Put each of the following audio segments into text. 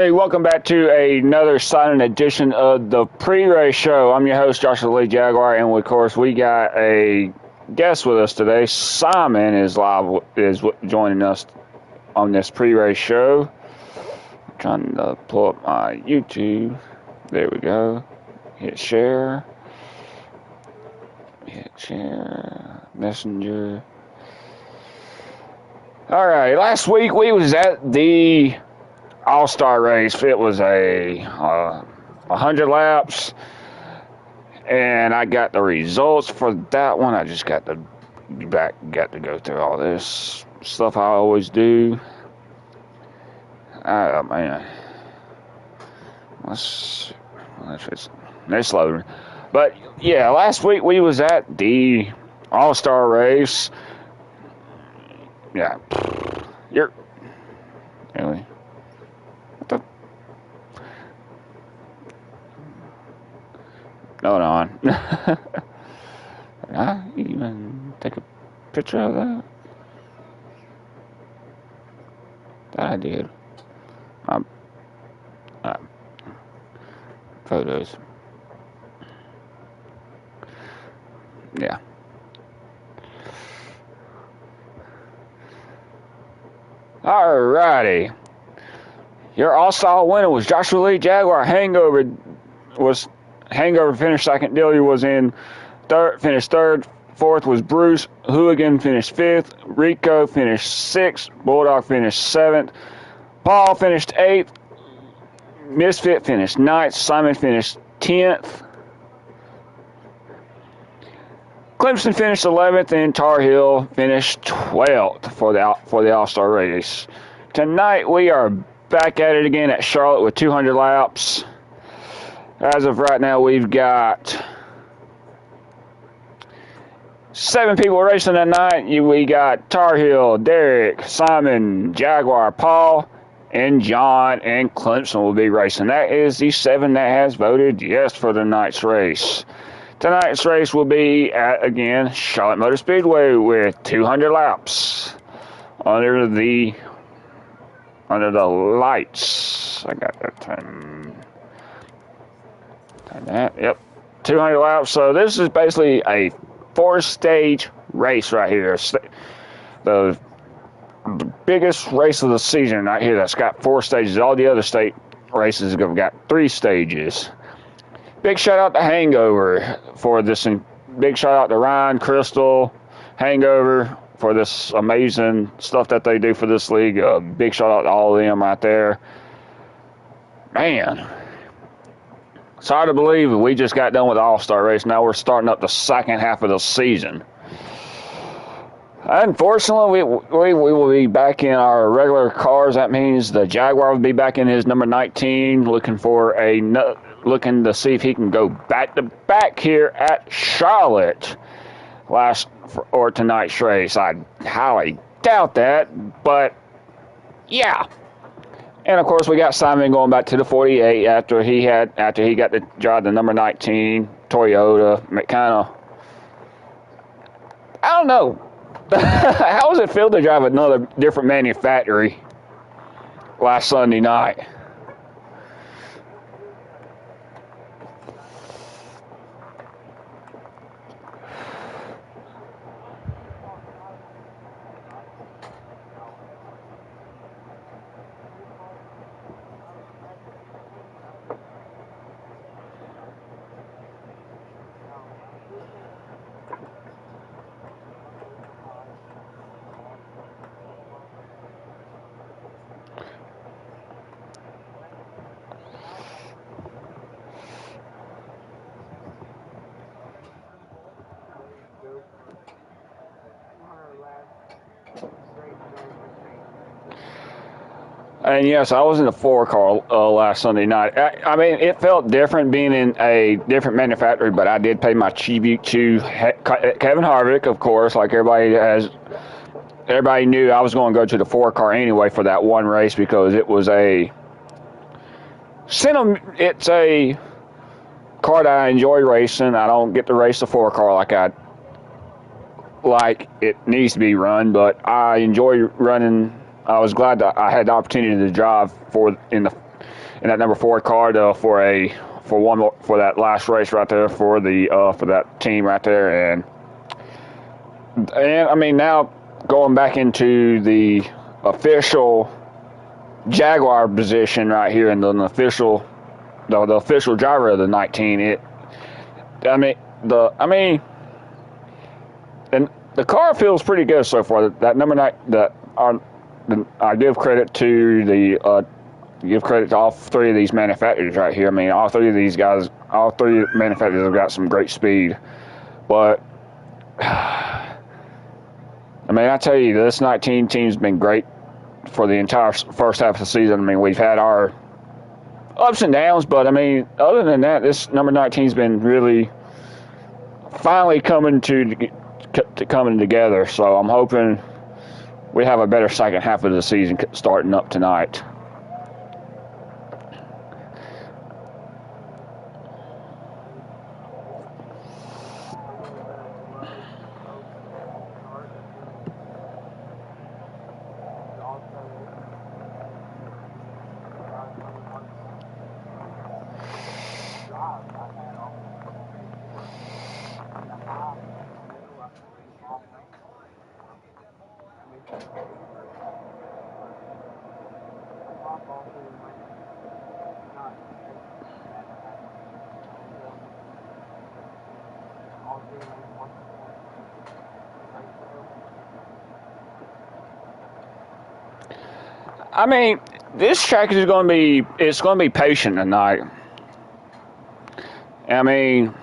Hey, welcome back to another exciting edition of the pre-race show. I'm your host, Joshua Lee Jaguar, and of course, we got a guest with us today. Simon is joining us on this pre-race show. I'm trying to pull up my YouTube. There we go. Hit share. Messenger. All right. Last week we was at the All-Star race. It was a 100 laps, and I got the results for that one. I just got to go through all this stuff I always do. Oh man, let's it's loading. But yeah, last week we was at the All-Star race. Yeah, anyway. Hold on. Did I even take a picture of that? That I did. Photos. Yeah. Alrighty. Your all-star winner was Joshua Lee Jaguar. Hangover finished second. Dilly was in third, finished third. Fourth was Bruce. Hooligan finished fifth. Rico finished sixth. Bulldog finished seventh. Paul finished eighth. Misfit finished ninth. Simon finished 10th. Clemson finished 11th, and Tar Heel finished 12th for the All-Star race. Tonight we are back at it again at Charlotte with 200 laps. As of right now, we've got 7 people racing tonight. We got Tar Heel, Derek, Simon, Jaguar, Paul, and John, and Clemson will be racing. That is the 7 that has voted yes for tonight's race. Tonight's race will be at, again, Charlotte Motor Speedway with 200 laps under the lights. I got that time. Yep, 200 laps. So this is basically a 4-stage race right here. The biggest race of the season right here that's got 4 stages. All the other state races have got 3 stages. Big shout out to Hangover for this, and big shout out to Ryan, Crystal, Hangover for this amazing stuff that they do for this league. Big shout out to all of them right there. Man, it's hard to believe we just got done with the All-Star race. Now we're starting up the second half of the season. Unfortunately, we will be back in our regular cars. That means the Jaguar will be back in his number 19, looking to see if he can go back to back here at Charlotte or tonight's race. I highly doubt that, but yeah. And of course, we got Simon going back to the 48 after he got to drive the number 19 Toyota. I don't know. How does it feel to drive another different manufacturer last Sunday night? And yes, I was in a 4-car last Sunday night. I mean, it felt different being in a different manufacturer, but I did pay my tribute to Kevin Harvick, of course, like everybody has. Everybody knew I was going to go to the 4-car anyway for that one race because it was it's a car that I enjoy racing. I don't get to race the 4-car like it needs to be run, but I enjoy running. I was glad that I had the opportunity to drive in that number 4 car for that last race right there for that team right there. And I mean, now going back into the official Jaguar position right here, and the official driver of the 19. And the car feels pretty good so far. That number 9, I give credit to all 3 of these manufacturers right here. I mean, all 3 of these guys, all 3 manufacturers have got some great speed. But I mean, I tell you, this 19 team's been great for the entire first half of the season. I mean, we've had our ups and downs, but I mean, other than that, this number 19's been really finally coming together. So I'm hoping we have a better second half of the season starting up tonight. I mean, this track is going to be patient tonight. I mean,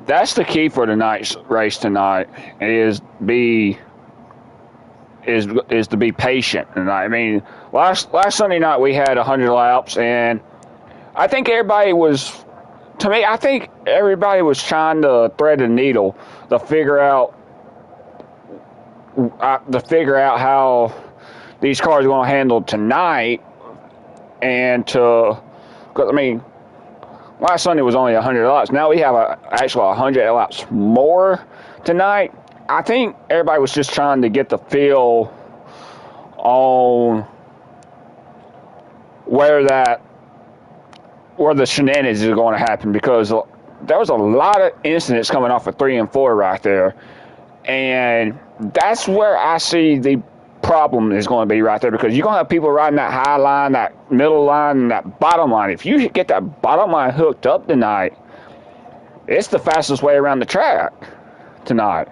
that's the key for tonight's race tonight is to be patient tonight. I mean, last Sunday night we had 100 laps, and I think everybody was trying to thread the needle to figure out how these cars are going to handle tonight, because I mean, last Sunday was only 100 laps. Now we have actually 100 laps more tonight. I think everybody was just trying to get the feel on where the shenanigans is going to happen, because there was a lot of incidents coming off of 3 and 4 right there, and that's where I see the problem is going to be right there, because you're going to have people riding that high line, that middle line, and that bottom line. If you get that bottom line hooked up tonight, it's the fastest way around the track tonight.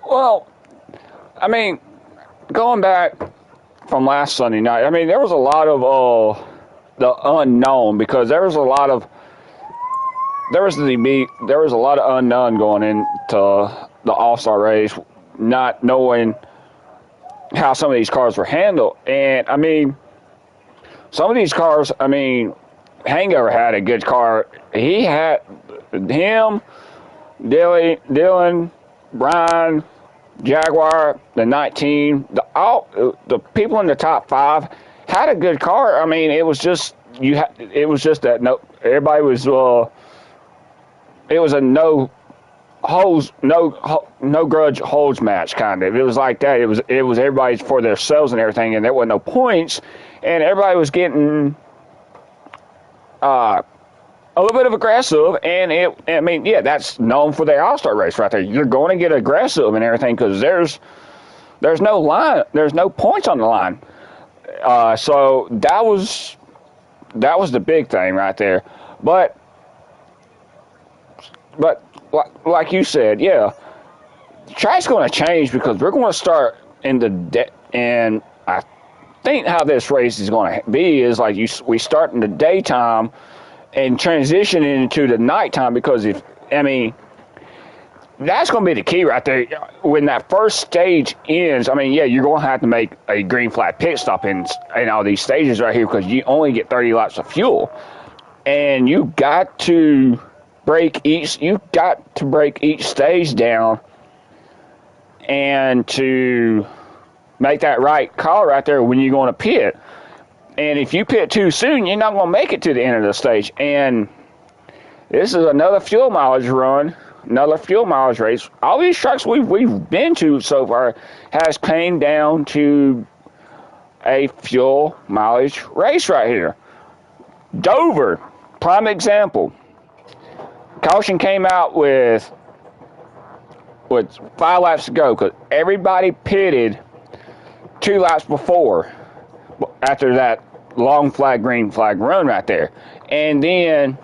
Well, I mean, going back from last Sunday night, I mean, there was a lot of the unknown because there was a lot of unknown going into the All-Star race, not knowing how some of these cars were handled. And I mean, some of these cars, I mean, Hangover had a good car. He had him, Dylan, Brian, Jaguar, the 19, the people in the top 5 had a good car. I mean, it was just that everybody was it was a no grudge holds match kind of. It was like that. It was everybody for themselves and everything, and there were no points, and everybody was getting a little bit of aggressive, and I mean, yeah, that's known for the All-Star race right there. You're going to get aggressive and everything because there's no line, there's no points on the line. So that was the big thing right there. But like you said, yeah, the track's going to change because we're going to start and I think how this race is going to be is like we start in the daytime and transition into the nighttime because that's going to be the key right there. When that first stage ends, I mean, yeah, you're going to have to make a green flag pit stop in all these stages right here because you only get 30 laps of fuel, and you got to break each stage down and to make that right call right there when you're going to pit. And if you pit too soon, you're not going to make it to the end of the stage. And this is another fuel mileage run, another fuel mileage race. All these tracks we've been to so far has came down to a fuel mileage race right here. Dover, prime example. Caution came out with 5 laps to go because everybody pitted 2 laps before after that long flag, green flag run right there. And then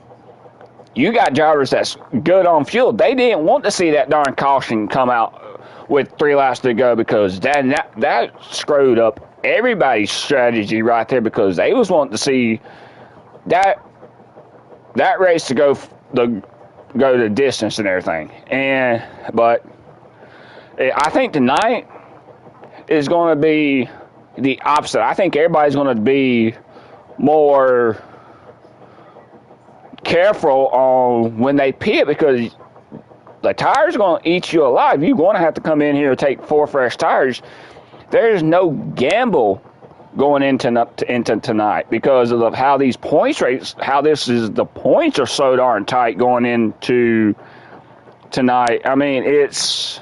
you got drivers that's good on fuel. They didn't want to see that darn caution come out with 3 laps to go because that screwed up everybody's strategy right there because they was wanting to see that race to go the distance and everything. But I think tonight is going to be the opposite. I think everybody's going to be more careful on when they pit because the tires are going to eat you alive. You're going to have to come in here and take 4 fresh tires. There's no gamble going into tonight because of how these points rates, the points are so darn tight going into tonight. I mean, it's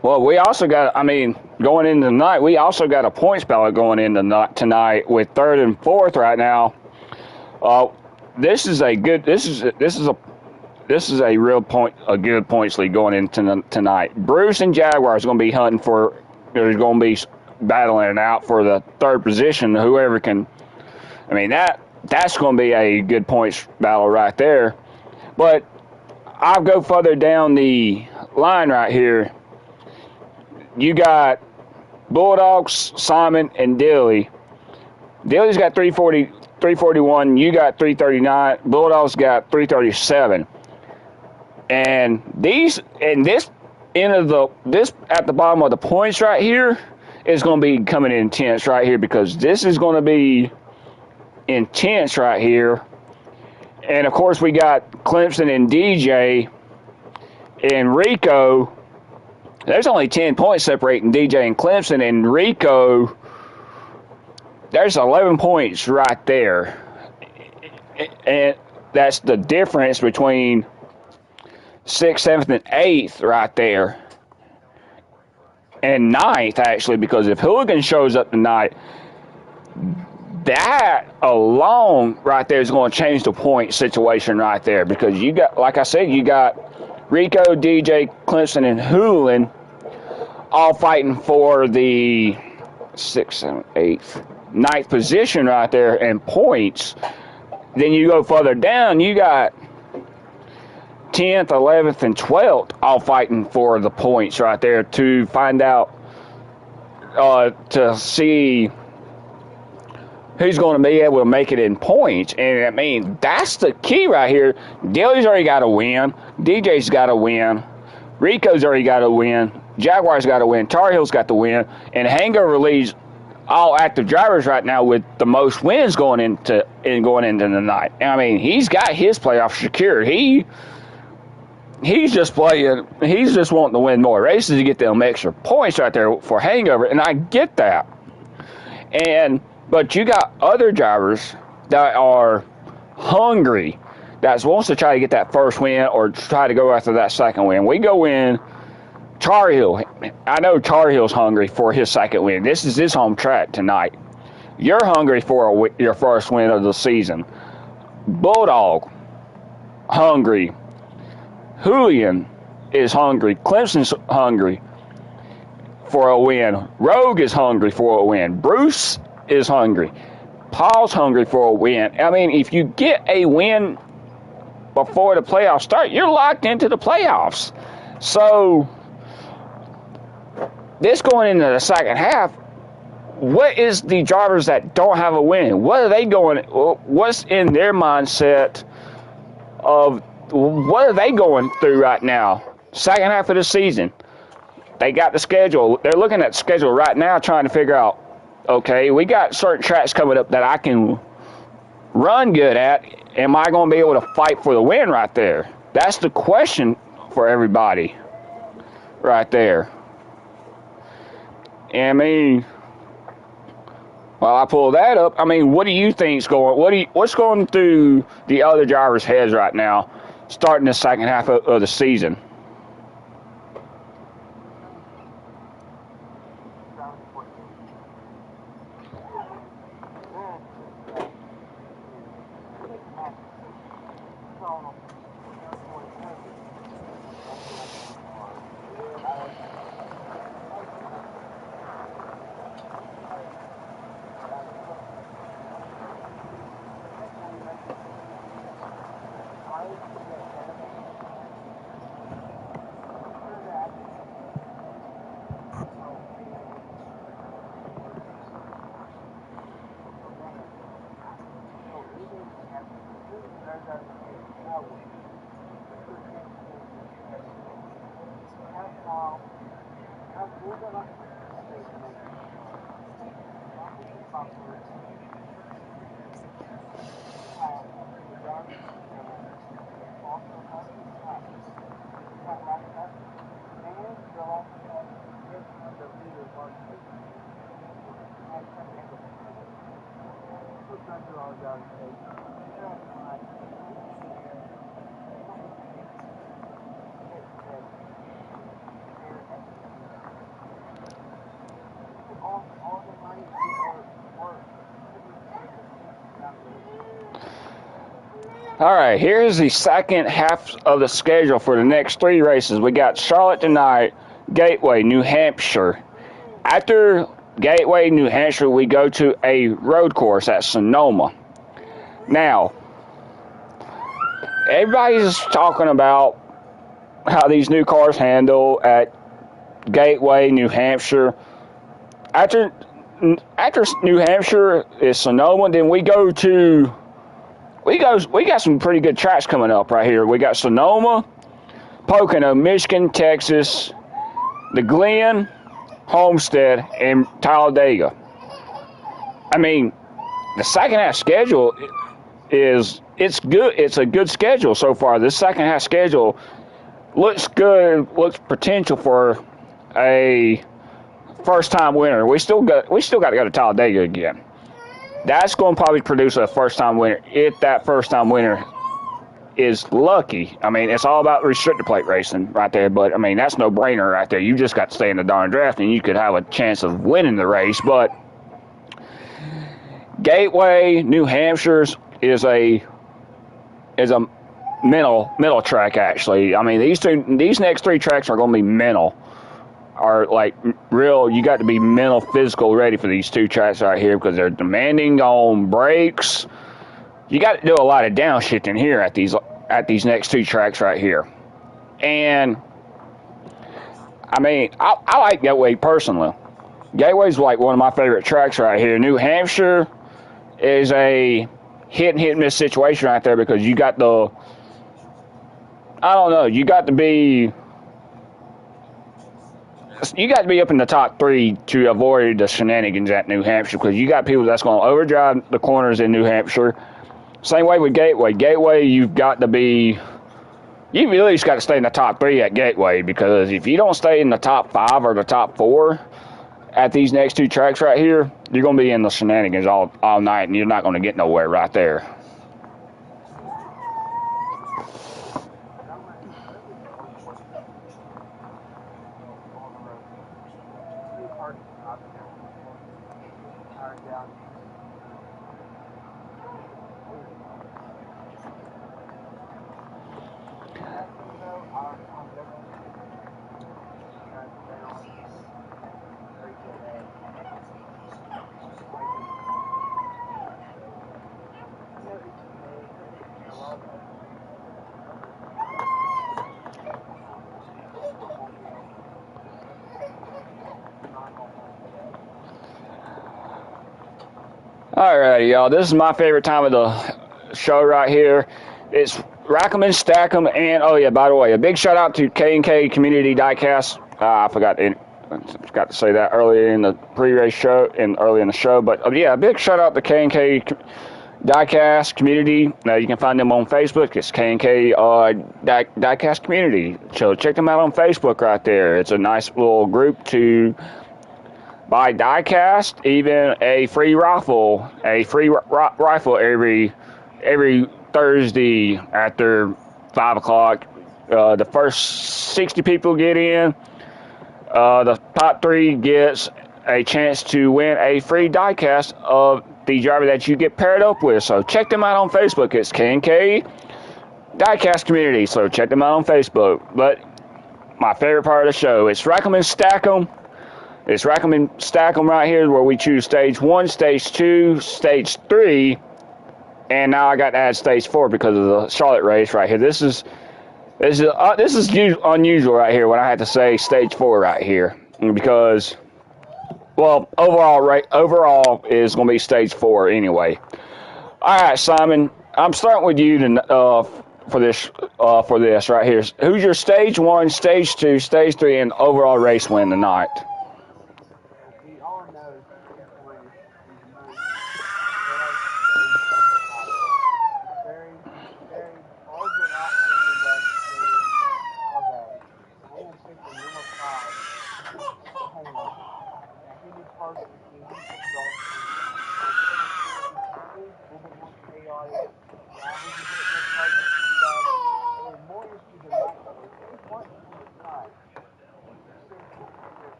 Well, we also got, I mean, going into tonight, we also got a points ballot going into tonight with third and fourth right now. This is a good, this is a good points league going into tonight. Bruce and Jaguar is going to be hunting for, they're going to be battling it out for the third position. Whoever can, I mean, that's going to be a good points battle right there. But I'll go further down the line right here. You got Bulldogs, Simon, and Dilly. Dilly's got 341. You got 339. Bulldogs got 337. And this end of this at the bottom of the points right here is going to be coming intense right here, because this is going to be intense right here. And of course we got Clemson and DJ and Rico. There's only 10 points separating DJ and Clemson, and Rico, there's 11 points right there. And that's the difference between 6th, 7th, and 8th right there. And 9th, actually, because if Hooligan shows up tonight, that alone right there is going to change the point situation right there. Because you got, like I said, you got Rico, DJ, Clemson, and Hooligan all fighting for the 6th, 7th, 8th, 9th position right there in points. Then you go further down, you got 10th, 11th, and 12th all fighting for the points right there to find out, to see who's going to be able to make it in points. And I mean, that's the key right here. Dilly's already got to win. DJ's got to win. Rico's already got to win. Jaguar's got to win. Tar Heel's got to win. And Hangover leads all active drivers right now with the most wins going into the night. I mean, he's got his playoff secured. He's just playing. He's just wanting to win more races to get them extra points right there for Hangover, and I get that. But you got other drivers that are hungry, that wants to try to get that first win or try to go after that second win. We go in. Tar Heel, I know Tar Heel's hungry for his second win. This is his home track tonight. You're hungry for your first win of the season. Bulldog, hungry. Hooligan is hungry. Clemson's hungry for a win. Rogue is hungry for a win. Bruce is hungry. Paul's hungry for a win. I mean, if you get a win before the playoffs start, you're locked into the playoffs. So this going into the second half, what is the drivers that don't have a win? What are they going? What's in their mindset of what are they going through right now? Second half of the season, they got the schedule. They're looking at the schedule right now, trying to figure out, okay, we got certain tracks coming up that I can run good at. Am I going to be able to fight for the win right there? That's the question for everybody right there. I mean, while I pull that up, I mean, what do you think's going? What's going through the other drivers' heads right now, starting the second half of the season? All right, here's the second half of the schedule for the next 3 races. We got Charlotte tonight, Gateway, New Hampshire. After Gateway, New Hampshire, we go to a road course at Sonoma. Now, everybody's talking about how these new cars handle at Gateway, New Hampshire. After New Hampshire is Sonoma, then we got some pretty good tracks coming up right here. We got Sonoma, Pocono, Michigan, Texas, the Glen, Homestead, and Talladega. I mean, the second half schedule it's good. It's a good schedule so far. This second half schedule looks good. Looks potential for a first time winner. We still got to go to Talladega again. That's going to probably produce a first time winner if that first time winner is lucky. I mean, it's all about restrictor plate racing right there, but I mean, that's no brainer right there. You just got to stay in the darn draft and you could have a chance of winning the race. But Gateway, New Hampshire's is a mental track actually. I mean, these next 3 tracks are going to be mental. Are like real. You got to be mental, physical ready for these 2 tracks right here because they're demanding on brakes. You got to do a lot of downshifting here at these next 2 tracks right here. And I mean, I like Gateway personally. Gateway's like one of my favorite tracks right here. New Hampshire is a hit and miss situation right there because you got the, I don't know, you got to be up in the top 3 to avoid the shenanigans at New Hampshire because you got people that's going to overdrive the corners in New Hampshire. Same way with Gateway. Gateway, you at least got to stay in the top 3 at Gateway because if you don't stay in the top 5 or the top 4 at these next 2 tracks right here, you're going to be in the shenanigans all night and you're not going to get nowhere right there. Alrighty, y'all. This is my favorite time of the show right here. It's Rack 'em and Stack 'em, and oh yeah, by the way, a big shout out to K&K Community Diecast. I forgot to say that earlier in the pre-race show and early in the show, but yeah, a big shout out to K&K Diecast Community. You can find them on Facebook. It's K&K Diecast Community. So check them out on Facebook right there. It's a nice little group to buy diecast, even a free rifle every Thursday after 5 o'clock. The first 60 people get in. The top 3 gets a chance to win a free diecast of the driver that you get paired up with. So check them out on Facebook. It's K&K Diecast Community. So check them out on Facebook. But my favorite part of the show, it's Rack 'em and Stack 'em. It's Rack 'em and Stack 'em right here where we choose stage 1, stage 2, stage 3, and now I got to add stage 4 because of the Charlotte race right here. This is unusual right here when I had to say stage 4 right here because, well, overall is going to be stage 4 anyway. All right, Simon, I'm starting with you for this right here. Who's your stage 1, stage 2, stage 3, and overall race win tonight?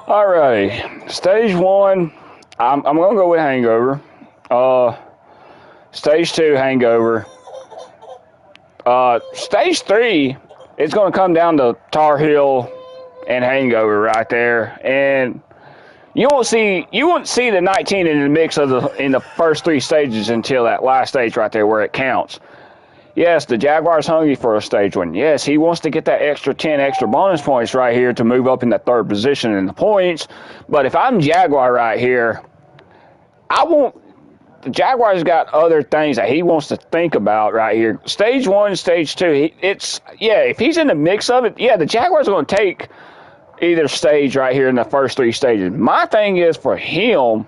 Alrighty, stage one. I'm gonna go with hangover. Stage two, hangover. Stage three, it's gonna come down to Tar Heel and hangover right there, and you won't see the 19 in the mix in the first three stages until that last stage right there where it counts. Yes, the Jaguar's hungry for a stage one. Yes, he wants to get that extra 10 extra bonus points right here to move up in that third position in the points. But if I'm Jaguar right here, I won't. The Jaguar's got other things that he wants to think about right here. Stage one, stage two. If he's in the mix of it, yeah, the Jaguar's going to take either stage right here in the first three stages. My thing is for him,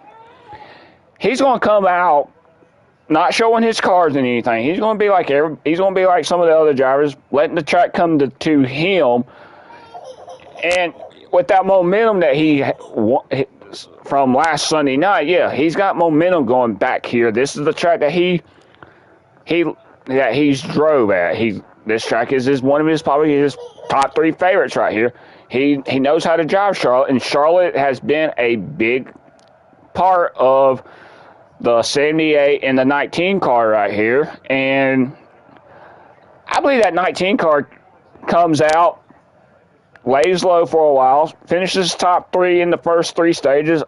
he's going to come out not showing his cards and anything. He's going to be like some of the other drivers, letting the track come to him. And with that momentum that he from last Sunday night, yeah, he's got momentum going back here. This is the track that he's drove at. This track is one of probably his top three favorites right here. He knows how to drive Charlotte, and Charlotte has been a big part of the 78 and the 19 car right here. And I believe that 19 car comes out, lays low for a while, finishes top three in the first three stages,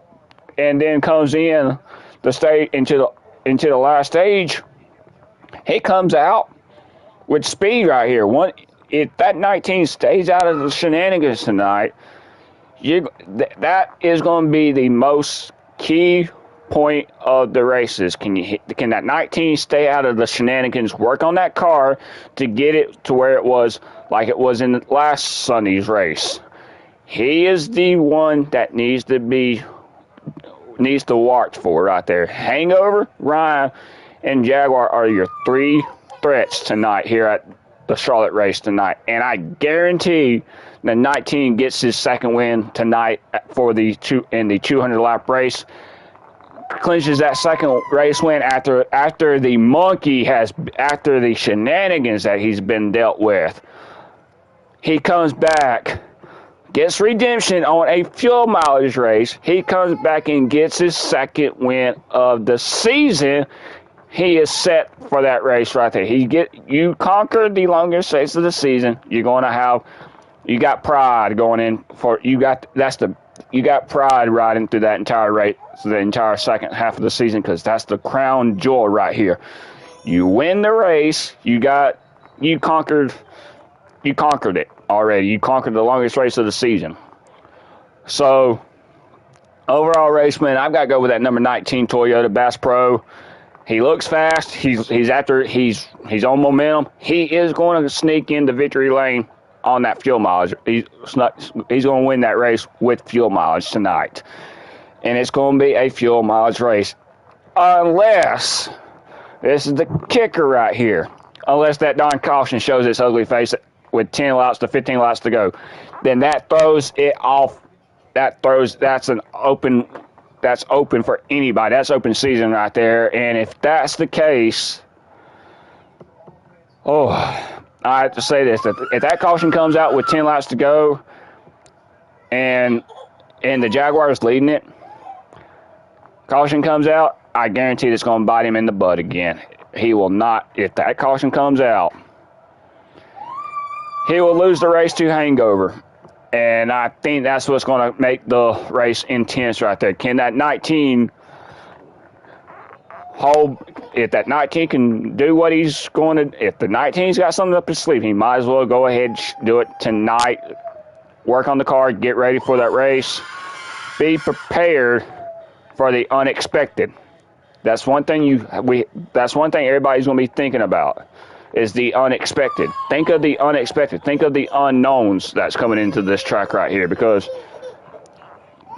and then comes in the stage into the last stage. He comes out with speed right here. If that 19 stays out of the shenanigans tonight, that is going to be the most key point of the races. Can that 19 stay out of the shenanigans, work on that car to get it to where it was like it was in last Sunday's race? He is the one that needs to watch for right there. Hangover, Ryan, and Jaguar are your three threats tonight here at the Charlotte race tonight, and I guarantee the 19 gets his second win tonight for the 200 lap race. Clinches that second race win after the shenanigans that he's been dealt with. He comes back, gets redemption on a fuel mileage race. He comes back and gets his second win of the season. He is set for that race right there. You conquered the longest race of the season. You got pride going in for you got pride riding through that entire race, the entire second half of the season, because that's the crown jewel right here. You win the race, you conquered it already. You conquered the longest race of the season. So overall race win, I've got to go with that number 19 Toyota Bass Pro. He looks fast. He's on momentum. He is going to sneak in the victory lane on that fuel mileage. He's going to win that race with fuel mileage tonight. And it's going to be a fuel mileage race. Unless, this is the kicker right here, unless that darn caution shows its ugly face with 10 laps to 15 laps to go, then that throws it off. That's open for anybody. That's open season right there. And if that's the case, I have to say this: if that caution comes out with 10 laps to go, and the Jaguar is leading it, caution comes out, I guarantee it's going to bite him in the butt again. He will not. If that caution comes out, he will lose the race to hangover. And I think that's what's going to make the race intense right there. Can that 19 hold? If that 19 can do what he's going to, if the 19's got something up his sleeve, he might as well go ahead and do it tonight. Work on the car, get ready for that race. Be prepared for the unexpected. That's one thing everybody's going to be thinking about. Is the unexpected. Think of the unexpected. Think of the unknowns that's coming into this track right here, because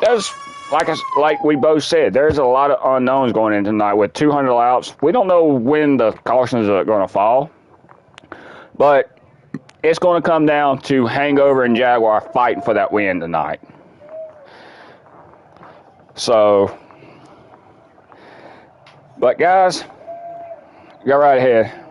there's, like we both said, there's a lot of unknowns going in tonight with 200 laps. We don't know when the cautions are going to fall, but it's going to come down to Hangover and Jaguar fighting for that win tonight. So, but guys, go right ahead.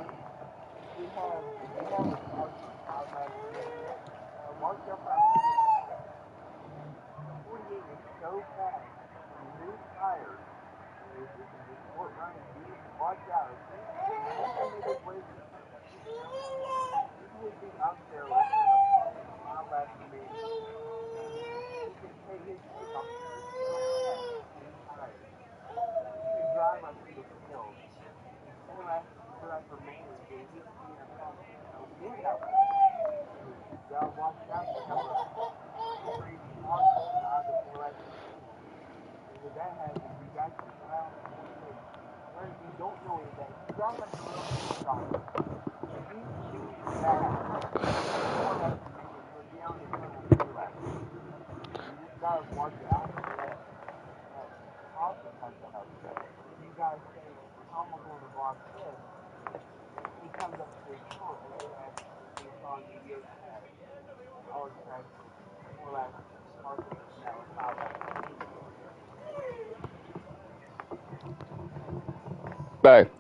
But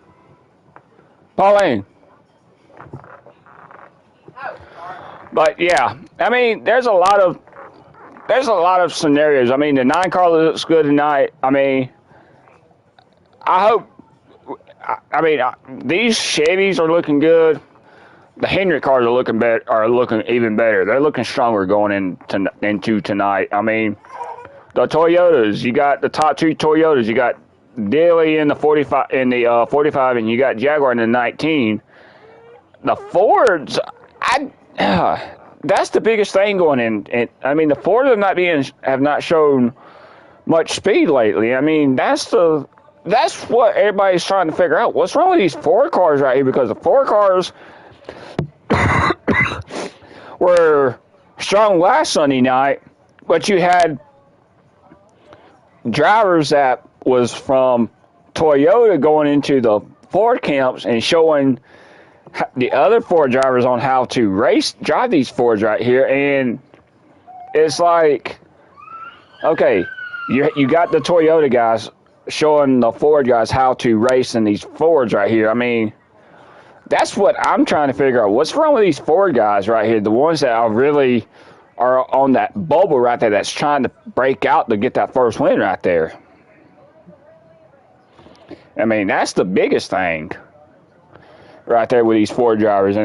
Pauline. But yeah, I mean, there's a lot of scenarios. I mean, the 9 car looks good tonight. I mean, I hope. I mean, these Chevys are looking good. The Hendrick cars are looking better. Are looking even better. They're looking stronger going into tonight. I mean, the Toyotas. You got the top 2 Toyotas. You got Daly in the 45, and you got Jaguar in the 19. The Fords, that's the biggest thing going in. And I mean, the Fords have not shown much speed lately. I mean, that's what everybody's trying to figure out. What's wrong with these 4 cars right here? Because the 4 cars were strong last Sunday night, but you had drivers that was from Toyota going into the Ford camps and showing the other Ford drivers on how to drive these Fords right here. And it's like, okay, you got the Toyota guys showing the Ford guys how to race in these Fords right here. I mean, that's what I'm trying to figure out. What's wrong with these Ford guys right here? The ones that are really are on that bubble right there that's trying to break out to get that first win right there. I mean, that's the biggest thing right there with these Ford drivers.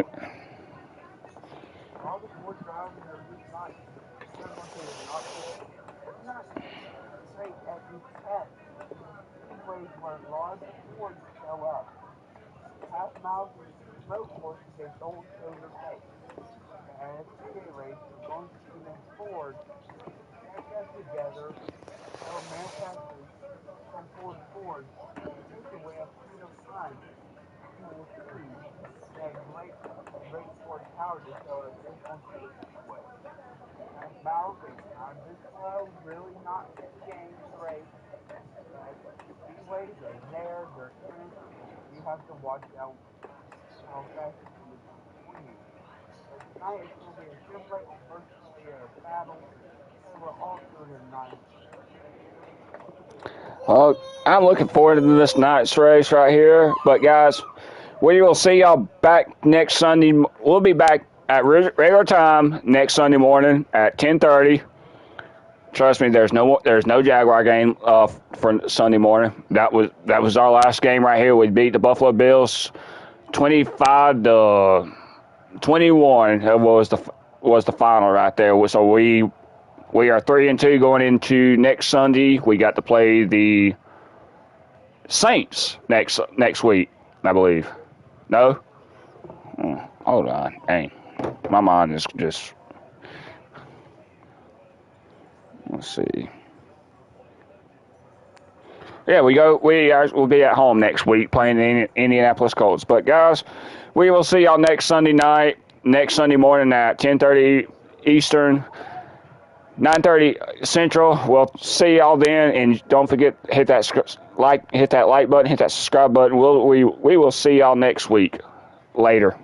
Well, I'm looking forward to this night's race right here. But, guys, we will see y'all back next Sunday. We'll be back at regular time next Sunday morning at 10:30. Trust me, there's no Jaguar game for Sunday morning. That was our last game right here. We beat the Buffalo Bills 25-21. Was the final right there. So we are 3-2 going into next Sunday. We got to play the Saints next week, I believe. No? Hold on. Dang. My mind is just... Let's see. Yeah, we'll be at home next week playing the Indianapolis Colts. But, guys, we will see y'all next Sunday night, next Sunday morning at 10:30 Eastern, 9:30 Central. We'll see y'all then, and don't forget hit that like button, hit that subscribe button. We will see y'all next week. Later.